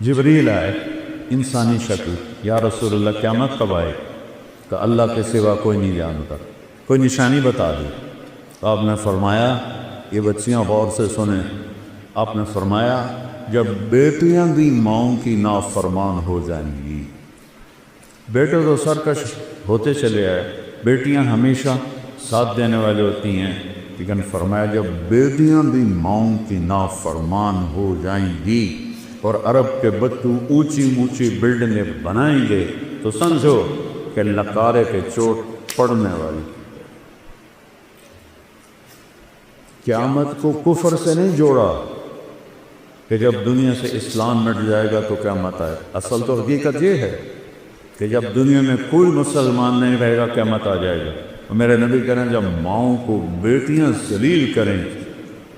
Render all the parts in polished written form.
جبریل آئے انسانی شکل، یا رسول اللہ قیامت کب آئے؟ کہ اللہ کے سوا کوئی نہیں جانتا، کوئی نشانی بتا دی۔ تو آپ نے فرمایا، یہ بچیاں غور سے سنیں، آپ نے فرمایا جب بیٹیاں بھی ماؤں کی نافرمان ہو جائیں گی۔ بیٹے تو سرکش ہوتے چلے آئے، بیٹیاں ہمیشہ ساتھ دینے والے ہوتی ہیں، لیکن فرمایا جب بیٹیاں بھی ماؤں کی نافرمان ہو جائیں گی اور عرب کے بچوں اونچی اونچی بلڈنگیں بنائیں گے تو سمجھو کہ لکارے کے چوٹ پڑنے والی۔ قیامت کو کفر سے نہیں جوڑا کہ جب دنیا سے اسلام مٹ جائے گا تو قیامت آئے۔ اصل تو حقیقت یہ ہے کہ جب دنیا میں کوئی مسلمان نہیں رہے گا قیامت آ جائے گا۔ اور میرے نبی کہہ رہے ہیں جب ماؤں کو بیٹیاں ذلیل کریں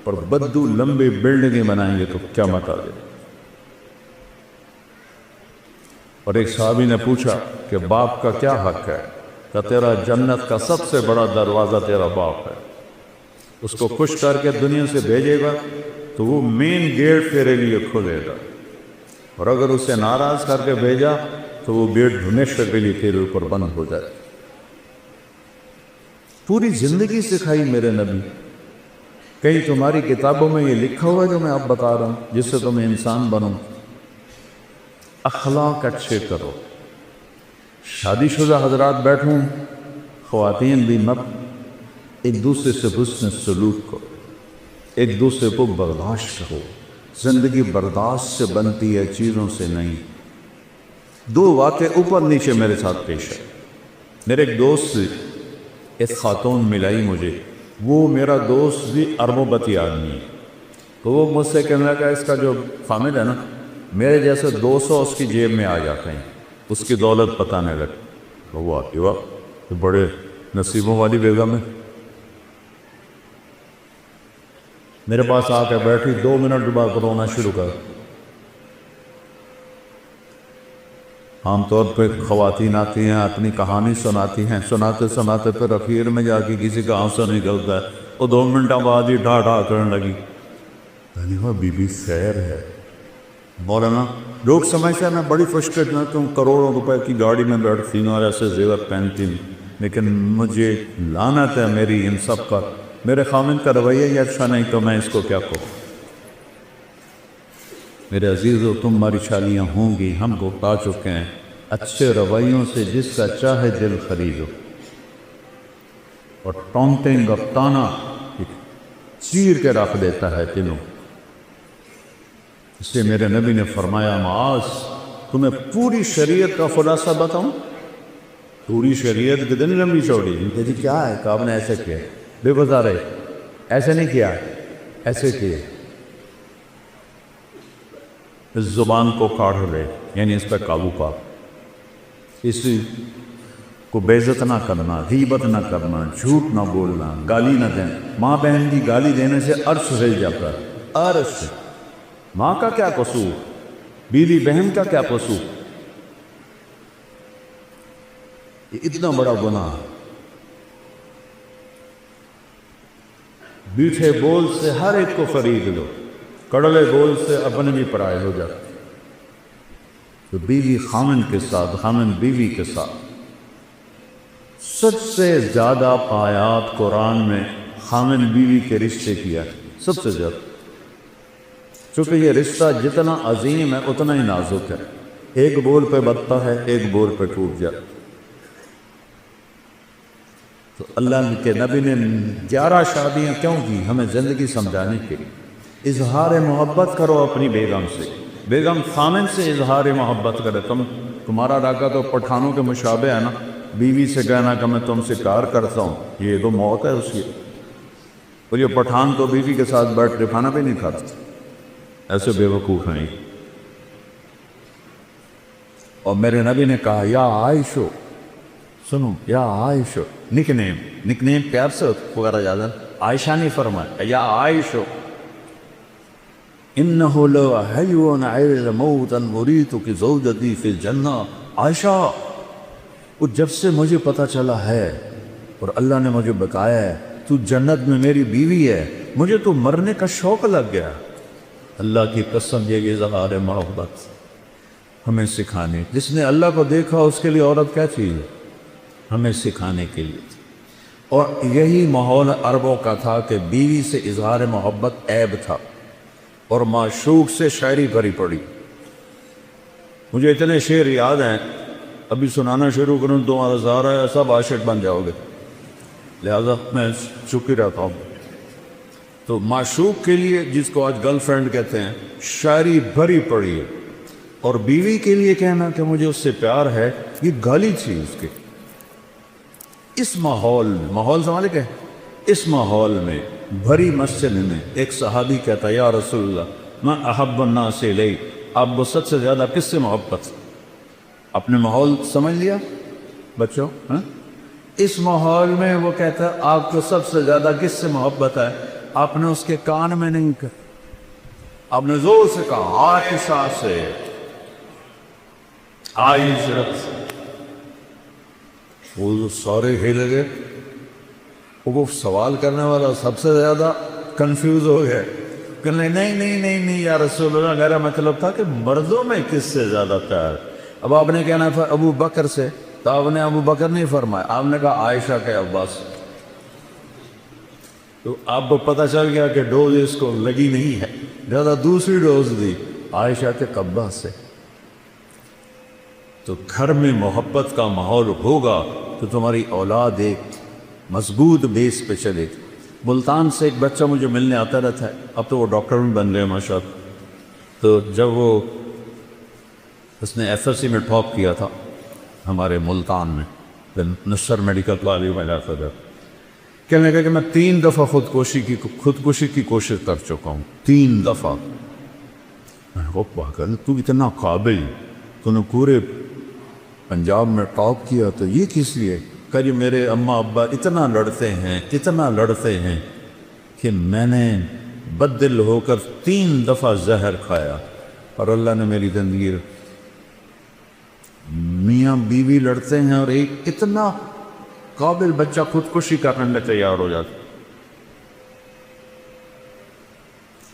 اور بدو لمبی بلڈنگیں بنائیں گے تو قیامت آ جائے گا۔ اور ایک صحابی نے پوچھا کہ باپ کا کیا حق ہے؟ کہ تیرا جنت کا سب سے بڑا دروازہ تیرا باپ ہے، اس کو خوش کر کے دنیا سے بھیجے گا تو وہ مین گیٹ تیرے لیے کھلے گا، اور اگر اسے ناراض کر کے بھیجا تو وہ گیٹ ہمیشہ کے لیے تیرے اوپر بند ہو جائے۔ پوری زندگی سکھائی میرے نبی۔ کہیں تمہاری کتابوں میں یہ لکھا ہوا ہے جو میں اب بتا رہا ہوں جس سے تم انسان بنو؟ اخلاق اچھے کرو۔ شادی شدہ حضرات بیٹھوں، خواتین بھی مت، ایک دوسرے سے حسن سلوک کرو، ایک دوسرے کو برداشت کرو۔ زندگی برداشت سے بنتی ہے، چیزوں سے نہیں۔ دو واقعے اوپر نیچے میرے ساتھ پیش ہے۔ میرے ایک دوست ایک خاتون ملائی مجھے، وہ میرا دوست بھی اربوں پتی آدمی ہے، تو وہ مجھ سے کہنے لگا اس کا جو خامد ہے نا، میرے جیسے 200 اس کی جیب میں آ جاتے ہیں، اس کی دولت بتانے لگے۔ وہ آتی واہ بڑے نصیبوں والی بیگم ہے۔ میرے پاس آ کے بیٹھی، 2 منٹ بعد رونا شروع کر۔ عام طور پہ خواتین آتی ہیں، اپنی کہانی سناتی ہیں، سناتے سناتے پھر اخیر میں جا کے کسی کا آنسو نکلتا ہے، وہ 2 منٹ بعد ہی ڈھا ڈھا کرنے لگی۔ بی بی خیر ہے مولانا، لوگ سمجھتے ہیں میں بڑی خوش قسمت ہوں، کروڑوں روپے کی گاڑی میں بیٹھتی ہوں اور ایسے زیور پہنتی ہوں، لیکن مجھے لعنت ہے میری ان سب پر۔ میرے خامن کا رویہ ہی اچھا نہیں تو میں اس کو کیا کہوں؟ میرے عزیزو، تم ہماری شادیاں ہوں گی، ہم کو پا چکے ہیں، اچھے رویوں سے جس کا چاہے دل خریدو، اور ٹونٹنگ اور تانا چیر کے رکھ دیتا ہے دلوں۔ اس لیے میرے نبی نے فرمایا، معاذ تمہیں پوری شریعت کا خلاصہ بتاؤں؟ پوری شریعت کتنی لمبی چوڑی؟ جی کیا ہے کہ آپ نے ایسے کیا؟ بے گزارے ایسے نہیں کیا، ایسے کیے۔ اس زبان کو کاڑھ لے، یعنی اس پہ قابو پا، اسی کو بے عزت نہ کرنا، غیبت نہ کرنا، جھوٹ نہ بولنا، گالی نہ دینا۔ ماں بہن کی گالی دینے سے عرش ہل جاتا ہے، عرش۔ ماں کا کیا قصور، بیوی بہن کا کیا قصور؟ یہ اتنا بڑا گناہ۔ میٹھے بول سے ہر ایک کو خرید لو، کڑوے بول سے اپنے بھی پرائے ہو جاتے۔ تو بیوی خامن کے ساتھ، خامن بیوی کے ساتھ، سب سے زیادہ آیات قرآن میں خامن بیوی کے رشتے کیا ہے، سب سے زیادہ، چونکہ یہ رشتہ جتنا عظیم ہے اتنا ہی نازک ہے۔ ایک بول پہ بنتا ہے، ایک بول پہ ٹوٹ جاتا۔ تو اللہ کے نبی نے 11 شادیاں کیوں کی؟ ہمیں زندگی سمجھانے کے لیے۔ اظہار محبت کرو اپنی بیگم سے، بیگم خامن سے اظہار محبت کرے۔ تمہارا راکہ تو پٹھانوں کے مشابہ ہے نا، بیوی سے کہنا کہ میں تم سے پیار کرتا ہوں، یہ تو موت ہے اس کی۔ اور یہ پٹھان تو بیوی کے ساتھ بیٹھ کے کھانا بھی نہیں کھاتا، ایسے بے وقوف ہیں۔ اور میرے نبی نے کہا، یا عائشو، سنو، یا عائشو، نک نیم پیار سے وغیرہ زیادہ عائشہ نہیں فرمایا، یا عائشو انہو لو حیون عیر موتا مریتک زوجتی فی الجنہ۔ عائشہ، وہ جب سے مجھے پتا چلا ہے اور اللہ نے مجھے بتایا ہے تو جنت میں میری بیوی ہے، مجھے تو مرنے کا شوق لگ گیا۔ اللہ کی قسم، یہ اظہار محبت۔ ہمیں سکھانے، جس نے اللہ کو دیکھا اس کے لیے عورت کیا چیز ہے؟ ہمیں سکھانے کے لیے. اور یہی ماحول عربوں کا تھا کہ بیوی سے اظہار محبت عیب تھا اور معشوق سے شاعری بھری پڑی. مجھے اتنے شعر یاد ہیں، ابھی سنانا شروع کروں تمہارا سہارا ہے سب عاشق بن جاؤ گے، لہذا میں چپ ہی رہتا ہوں. تو معشوق کے لیے، جس کو آج گرل فرینڈ کہتے ہیں، شاعری بھری پڑی ہے. اور بیوی کے لیے کہنا کہ مجھے اس سے پیار ہے، یہ گالی تھی اس کے. اس ماحول سمجھ گئے، اس ماحول میں بھری مسجد میں ایک صحابی کہتا ہے، یا رسول اللہ میں احب الناس الی، آپ وسط سے زیادہ کس سے محبت؟ اپنے ماحول سمجھ لیا بچوں؟ اس ماحول میں وہ کہتا ہے آپ کو سب سے زیادہ کس سے محبت ہے؟ آپ نے اس کے کان میں نہیں کہا، آپ نے زور سے کہا عائشہ سے، عائشہ سے. وہ سارے ہل گئے. وہ سوال کرنے والا سب سے زیادہ کنفیوز ہو گیا، کہ نہیں یا رسول اللہ، میرا مطلب تھا کہ مردوں میں کس سے زیادہ پیار. اب آپ نے کہنا تھا ابو بکر سے، تو آپ نے ابو بکر نہیں فرمایا، آپ نے کہا عائشہ کے عباس. تو آپ کو پتہ چل گیا کہ ڈوز اس کو لگی نہیں ہے، زیادہ دوسری ڈوز دی عائشہ کے عباس سے. تو گھر میں محبت کا ماحول ہوگا تو تمہاری اولاد ایک مضبوط بیس پہ چلے. ملتان سے ایک بچہ مجھے ملنے آتا رہتا ہے، اب تو وہ ڈاکٹر بھی بن گئے ماشاء اللہ. تو جب اس نے ایف ایس سی میں ٹاپ کیا تھا ہمارے ملتان میں، نصر میڈیکل کالج میں جاتا تھا، کہنے لگا کہ میں 3 دفعہ خودکشی کی کوشش کر چکا ہوں، 3 دفعہ. تو اتنا قابل، تو نے پورے پنجاب میں ٹاپ کیا، تو یہ کس لیے؟ کہ جی میرے اماں ابا اتنا لڑتے ہیں کہ میں نے بددل ہو کر 3 دفعہ زہر کھایا، اور اللہ نے میری زندگی. میاں بیوی لڑتے ہیں اور ایک اتنا قابل بچہ خودکشی کرنے میں تیار ہو جاتا.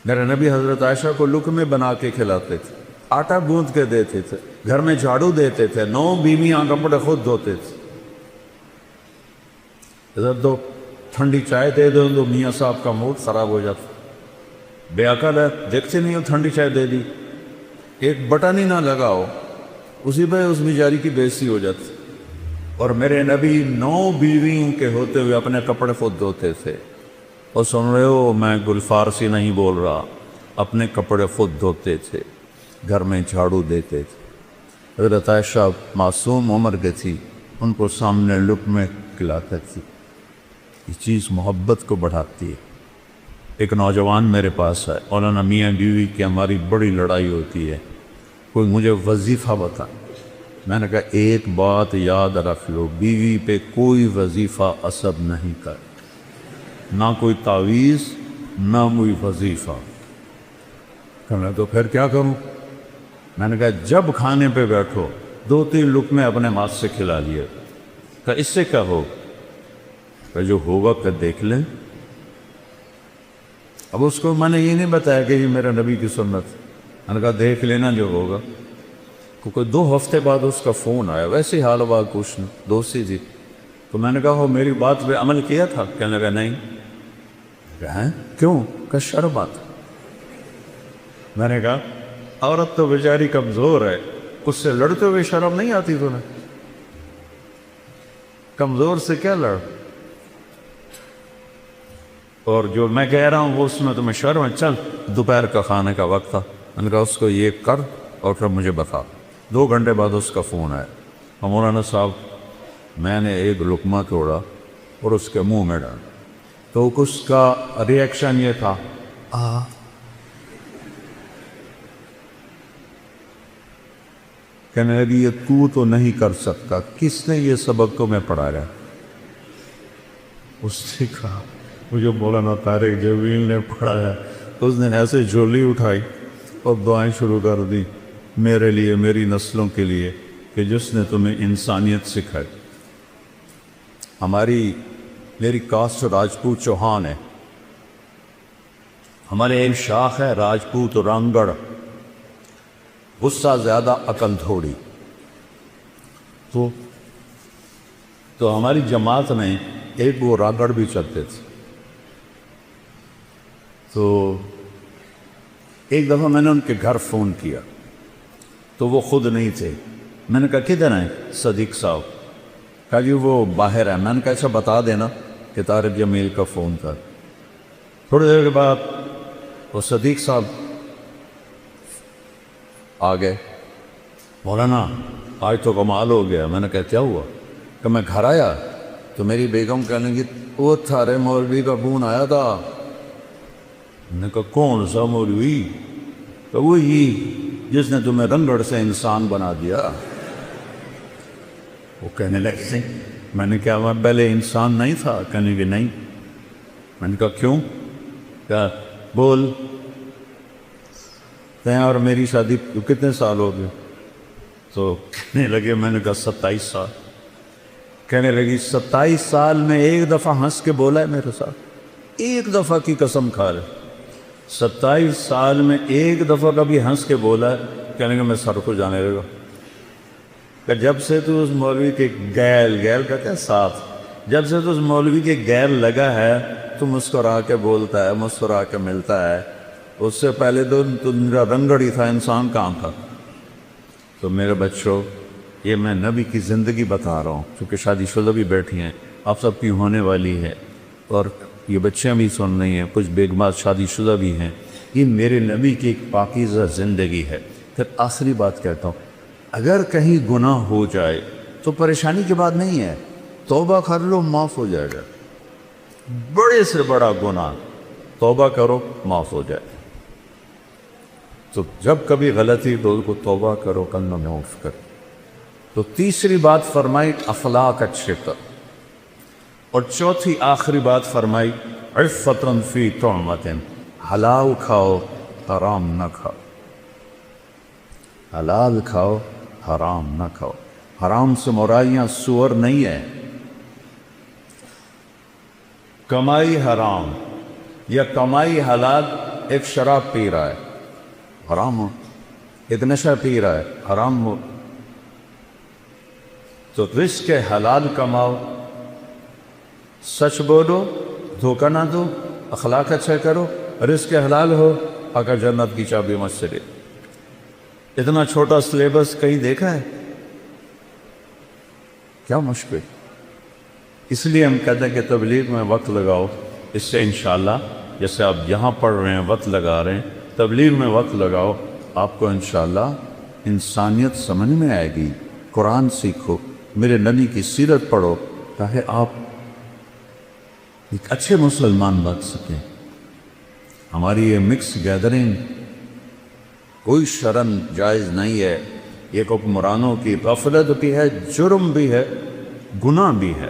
میرے نبی حضرت عائشہ کو لقمے بنا کے کھلاتے تھے، آٹا گوندھ کے دیتے تھے، گھر میں جھاڑو دیتے تھے، 9 بیویاں کپڑے خود دھوتے تھے. ادھر دو ٹھنڈی چائے دے دو تو میاں صاحب کا موڈ خراب ہو جاتا. بے عقل ہے، دیکھتے نہیں ہو ٹھنڈی چائے دے دی، ایک بٹن ہی نہ لگاؤ، اسی پہ اس بیچاری کی بےعزتی ہو جاتی. اور میرے نبی 9 بیویوں کے ہوتے ہوئے اپنے کپڑے خود دھوتے تھے. اور سن رہے ہو، میں گل فارسی نہیں بول رہا، اپنے کپڑے خود دھوتے تھے، گھر میں جھاڑو دیتے تھے. حضرت عائشہ معصوم عمر کی تھی، ان کو سامنے لقمے کھلاتے تھی. یہ چیز محبت کو بڑھاتی ہے. ایک نوجوان میرے پاس ہے، مولانا میاں بیوی کی ہماری بڑی لڑائی ہوتی ہے، کوئی مجھے وظیفہ بتا. میں نے کہا ایک بات یاد رکھ لو، بیوی پہ کوئی وظیفہ اثر نہیں کر، نہ کوئی تعویذ نہ کوئی وظیفہ. کہنا تو پھر کیا کروں؟ میں نے کہا جب کھانے پہ بیٹھو 2-3 لقمے اپنے ہاتھ سے کھلا لیے. کہا اس سے کیا ہو؟ کہ جو ہوگا کہ دیکھ لیں. اب اس کو میں نے یہ نہیں بتایا کہ یہ میرا نبی کی سنت. میں نے کہا دیکھ لینا جو ہوگا. کیونکہ 2 ہفتے بعد اس کا فون آیا، ویسے حال بات پوچھنا، دوستی تھی. تو میں نے کہا وہ میری بات پہ عمل کیا تھا؟ کہنے لگا نہیں. کہا کیوں؟ کہ شرم آتا. میں نے کہا عورت تو بیچاری کمزور ہے، اس سے لڑتے ہوئے شرم نہیں آتی تمہیں؟ کمزور سے کیا لڑ؟ اور جو میں کہہ رہا ہوں وہ اس میں تمہیں شرم ہے؟ چل دوپہر کا کھانے کا وقت تھا، میں نے کہا اس کو یہ کر اور پھر مجھے بتا. 2 گھنٹے بعد اس کا فون آیا، مولانا صاحب میں نے ایک لقمہ توڑا اور اس کے منہ میں ڈالا. تو اس کا ریئیکشن یہ تھا کہنے لگی یہ تو نہیں کر سکتا، کس نے یہ سبق تمہیں پڑھایا؟ اس نے کہا مجھے مولانا طارق جبیل نے پڑھایا. اس نے ایسے جھولی اٹھائی اور دعائیں شروع کر دی میرے لیے، میری نسلوں کے لیے، کہ جس نے تمہیں انسانیت سکھائی. میری کاسٹ راجپوت چوہان ہے، ہمارے ایک شاخ ہے راجپوت رنگڑ. غصہ زیادہ عقل تھوڑی. تو ہماری جماعت میں ایک وہ راگڑ بھی چلتے تھے. تو ایک دفعہ میں نے ان کے گھر فون کیا تو وہ خود نہیں تھے. میں نے کہا کدھر ہیں صدیق صاحب؟ کہا جی وہ باہر ہے. میں نے کہا ایسا بتا دینا کہ طارق جمیل کا فون تھا. تھوڑی دیر کے بعد وہ صدیق صاحب آ گئے. مولانا آج تو کمال ہو گیا. میں نے کہا کیا ہوا؟ کہ میں گھر آیا تو میری بیگم کہنے لگی وہ تھارے مولوی کا فون آیا تھا. میں نے کہا کون سا مولوی؟ کہ وہی جس نے تمہیں رنگڑ سے انسان بنا دیا. وہ کہنے لگے میں نے کہا میں پہلے انسان نہیں تھا؟ کہنے کہ نہیں. میں نے کہا کیوں؟ کہا بول تیں اور میری شادی کتنے سال ہو گئے؟ تو کہنے لگے میں نے کہا 27 سال. کہنے لگی 27 سال میں ایک دفعہ ہنس کے بولا ہے میرے ساتھ؟ ایک دفعہ کی قسم کھا لے. 27 سال میں ایک دفعہ کبھی ہنس کے بولا ہے؟ کہنے کہ میں سر کو جانے لگا. کہ جب سے تو اس مولوی کے گیل کہتے ہیں ساتھ، جب سے تو اس مولوی کے گیل لگا ہے تو مسکرا کے بولتا ہے، مسکرا کے ملتا ہے. اس سے پہلے تو میرا رنگڑ ہی تھا، انسان کہاں تھا. تو میرے بچوں یہ میں نبی کی زندگی بتا رہا ہوں کیونکہ شادی شدہ بھی بیٹھی ہیں، آپ سب کی ہونے والی ہے اور یہ بچیاں بھی سن رہی ہیں، کچھ بیگمات شادی شدہ بھی ہیں. یہ میرے نبی کی ایک پاکیزہ زندگی ہے. پھر آخری بات کہتا ہوں، اگر کہیں گناہ ہو جائے تو پریشانی کی بات نہیں ہے، توبہ کر لو معاف ہو جائے گا. بڑے سے بڑا گناہ توبہ کرو معاف ہو جائے. تو جب کبھی غلطی تو اس کو توبہ کرو، کلمہ معاف کرو. تو تیسری بات فرمائی اخلاق اچھے کر، اور چوتھی آخری بات فرمائی عفتن فی طعمتن، حلال کھاؤ حرام نہ کھاؤ. حلال کھاؤ حرام نہ کھاؤ. حرام سے مراد سور نہیں ہے. کمائی حرام یا کمائی حلال. ایک شراب پی رہا ہے حرام ہو، ایک نشہ پی رہا ہے حرام ہو. تو رزق حلال کماؤ، سچ بولو، دھوکہ نہ دو، اخلاق اچھا کرو، رزق حلال ہو، آقا جنت کی چابی مجھ سے لے. اتنا چھوٹا سلیبس کہیں دیکھا ہے؟ کیا مشکل. اس لیے ہم کہتے ہیں کہ تبلیغ میں وقت لگاؤ. اس سے انشاءاللہ جیسے آپ یہاں پڑھ رہے ہیں وقت لگا رہے ہیں، تبلیغ میں وقت لگاؤ، آپ کو انشاءاللہ انسانیت سمجھ میں آئے گی. قرآن سیکھو، میرے نبی کی سیرت پڑھو تاکہ آپ ایک اچھے مسلمان بن سکیں. ہماری یہ مکس گیدرنگ کوئی شرم جائز نہیں ہے. یہ حکمرانوں کی غفلت بھی ہے، جرم بھی ہے، گناہ بھی ہے.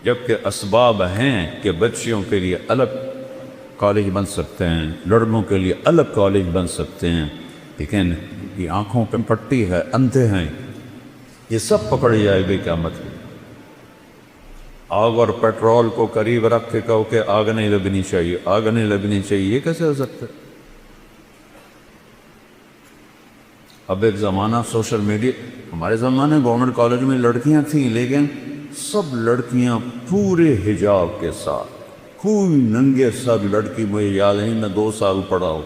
جبکہ اسباب ہیں کہ بچیوں کے لیے الگ کالج بن سکتے ہیں، لڑکوں کے لیے الگ کالج بن سکتے ہیں، لیکن یہ آنکھوں پہ پٹی ہے، اندھے ہیں، یہ سب پکڑ جائے گی قیامت میں. آگ اور پیٹرول کو قریب رکھ کے کہو کہ آگ نہیں لگنی چاہیے، آگ نہیں لگنی چاہیے، یہ کیسے ہو سکتا ہے؟ اب ایک زمانہ سوشل میڈیا، ہمارے زمانے گورنمنٹ کالج میں لڑکیاں تھیں لیکن سب لڑکیاں پورے حجاب کے ساتھ، کوئی ننگے سر لڑکی مجھے یاد نہیں، میں 2 سال پڑھا ہوں،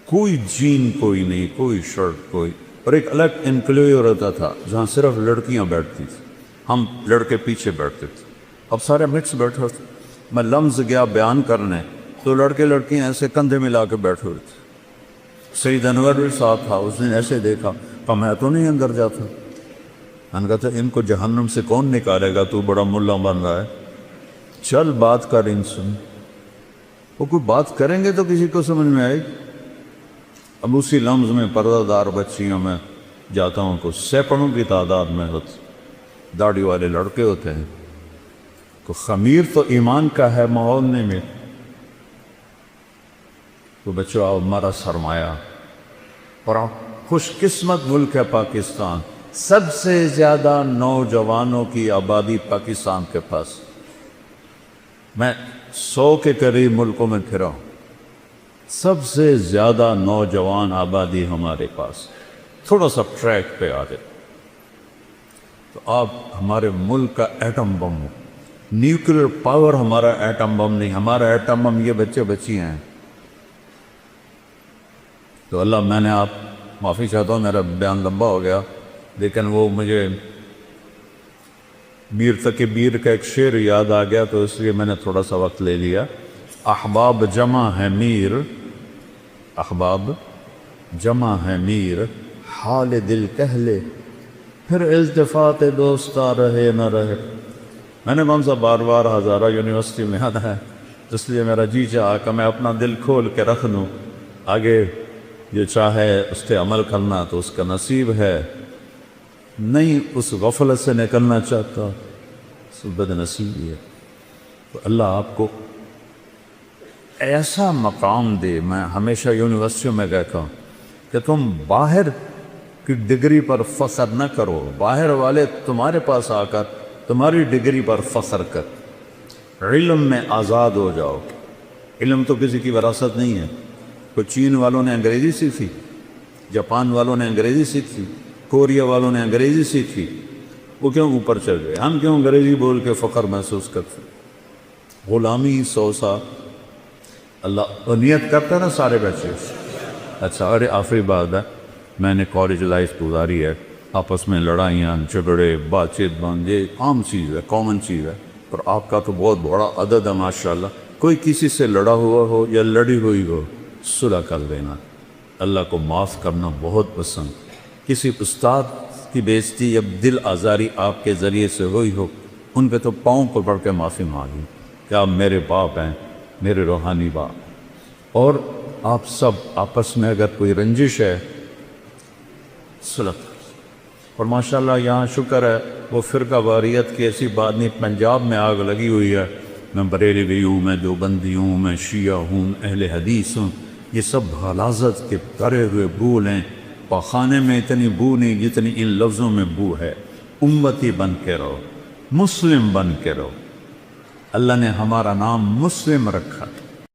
کوئی جین کوئی نہیں، کوئی شرٹ کوئی. اور ایک الگ انکلیو رہتا تھا جہاں صرف لڑکیاں بیٹھتی تھیں، ہم لڑکے پیچھے بیٹھتے تھے. اب سارے مکس بیٹھے ہوتے. میں لمز گیا بیان کرنے تو لڑکے لڑکیاں ایسے کندھے ملا کے بیٹھے ہوئے تھے. سید انور بھی ساتھ تھا، اس نے ایسے دیکھا کہ میں تو نہیں اندر جاتا. میں نے کہا تھا ان کو جہنم سے کون نکالے گا، تو بڑا ملا بن رہا ہے، چل بات کر ان سے. وہ کوئی بات کریں گے تو کسی کو سمجھ میں آئے گی. اب اسی لمز میں پردہ دار بچیوں میں جاتا ہوں کو سینکڑوں کی تعداد میں ہوتے، داڑھی والے لڑکے ہوتے ہیں. تو خمیر تو ایمان کا ہے، ماحول نہیں میں. تو بچوں آؤ، ہمارا سرمایہ اور خوش قسمت ملک ہے پاکستان. سب سے زیادہ نوجوانوں کی آبادی پاکستان کے پاس. میں 100 کے قریب ملکوں میں پھرا ہوں، سب سے زیادہ نوجوان آبادی ہمارے پاس. تھوڑا سا ٹریک پہ آ جائے تو آپ ہمارے ملک کا ایٹم بم ہو، نیوکلیر پاور ہمارا ایٹم بم نہیں، ہمارا ایٹم بم یہ بچے بچی ہیں. تو اللہ، میں نے آپ معافی چاہتا ہوں، میرا بیان لمبا ہو گیا، لیکن وہ مجھے میر تقی میر کا ایک شعر یاد آ گیا تو اس لیے میں نے تھوڑا سا وقت لے لیا. احباب جمع ہے میر، احباب جمع ہے میر، حال دل کہہ لے پھر التفات دوستا رہے نہ رہے. میں نے کون سا بار بار ہزارہ یونیورسٹی میں آنا ہے، اس لیے میرا جی چاہا کہ میں اپنا دل کھول کے رکھ لوں، آگے یہ چاہے اس پہ عمل کرنا تو اس کا نصیب ہے، نہیں اس غفلت سے نکلنا چاہتا اس بد نصیبی ہے. تو اللہ آپ کو ایسا مقام دے. میں ہمیشہ یونیورسٹیوں میں کہتا ہوں کہ تم باہر کی ڈگری پر فخر نہ کرو، باہر والے تمہارے پاس آ کر تمہاری ڈگری پر فخر کر. علم میں آزاد ہو جاؤ. علم تو کسی کی وراثت نہیں ہے. کوئی چین والوں نے انگریزی سیکھی، جاپان والوں نے انگریزی سیکھی، کوریا والوں نے انگریزی سیکھی، وہ کیوں اوپر چل گئے؟ ہم کیوں انگریزی بول کے فخر محسوس کرتے؟ غلامی 100 سال اللہ نیت کرتا ہے نا سارے بچے. اچھا، ارے آخری بات ہے، میں نے کالج لائف گزاری ہے، آپس میں لڑائیاں جھگڑے بات چیت بند، یہ عام چیز ہے، کامن چیز ہے. پر آپ کا تو بہت بڑا عدد ہے ماشاءاللہ. کوئی کسی سے لڑا ہوا ہو یا لڑی ہوئی ہو، صلح کر دینا. اللہ کو معاف کرنا بہت پسند. کسی استاد کی بےعزتی یا دل آزاری آپ کے ذریعے سے ہوئی ہو، ان پہ تو پاؤں پکڑ کے معافی مانگی کہ آپ میرے باپ ہیں، میرے روحانی باپ. اور آپ سب آپس میں اگر کوئی رنجش ہے، صلح. اور ماشاءاللہ یہاں شکر ہے وہ فرقہ واریت کی ایسی بات نہیں. پنجاب میں آگ لگی ہوئی ہے، میں بریلوی ہوں، میں دیوبندی ہوں، میں شیعہ ہوں، اہل حدیث ہوں، یہ سب غلاظت کے بھرے ہوئے بھول ہیں. پاخانے میں اتنی بو نہیں جتنی ان لفظوں میں بو ہے. امتی بن کے رہو، مسلم بن کے رہو. اللہ نے ہمارا نام مسلم رکھا.